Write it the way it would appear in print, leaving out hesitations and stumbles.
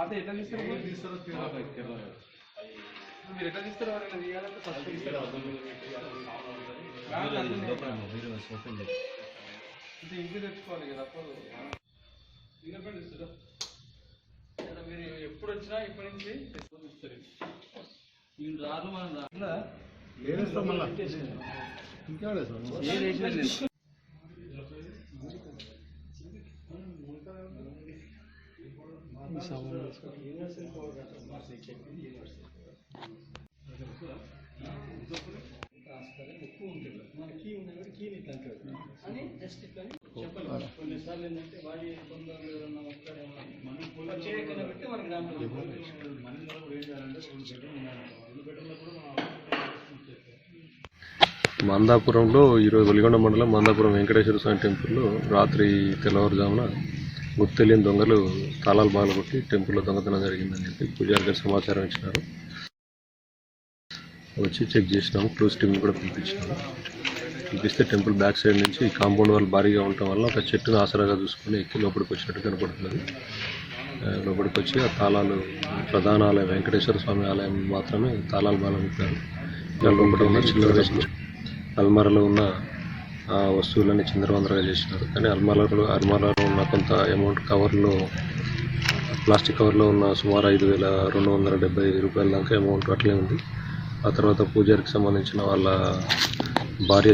అంటే ఎట్లా తీస్తారు మీరు ఎట్లా తీస్తారు ఎవరైనా తీయాలంటే ఫస్ట్ ఇంటి తెచ్చుకోవాలి కదా అప్పుడు మీరు ఎప్పుడు వచ్చినా ఇప్పటి నుంచి తెచ్చుకొని వీళ్ళు రాదు మనం కొన్నిసార్లు ఏంటంటే వాడి బంధువులు ఎవరన్నా మందాపురంలో ఈరోజు వెలిగొండ మండలం మందాపురం వెంకటేశ్వర స్వామి టెంపుల్లో రాత్రి తెల్లవారుజామున గుర్తు తెలియని దొంగలు తాళాలు బాగలగొట్టి టెంపుల్లో దొంగతనం జరిగిందని చెప్పి పూజారి గారు సమాచారం ఇచ్చినారు. వచ్చి చెక్ చేసినాము. క్లోజ్ టీంని కూడా పిలిపిస్తే టెంపుల్ బ్యాక్ సైడ్ నుంచి కాంపౌండ్ వాళ్ళు భారీగా ఉండటం వల్ల ఒక చెట్టును ఆసరాగా చూసుకొని ఎక్కి లోపలికి వచ్చినట్టు కనపడుతున్నది. లోపలికి వచ్చి ఆ తాళాలు ప్రధాన ఆలయం వెంకటేశ్వర స్వామి ఆలయం మాత్రమే తాళాలు బాగలగొట్టారు. లోపల ఉన్న చిల్లర అల్మారాలో ఉన్న వస్తువులన్నీ చిందరవందరగా చేసినారు. కానీ అల్మారాలో ఉన్న కొంత అమౌంట్ కవర్లో ప్లాస్టిక్ కవర్లో ఉన్న సుమారు 5,275 రూపాయల దాకా అమౌంట్ అట్లే ఉంది. ఆ తర్వాత పూజారికి సంబంధించిన వాళ్ళ భార్య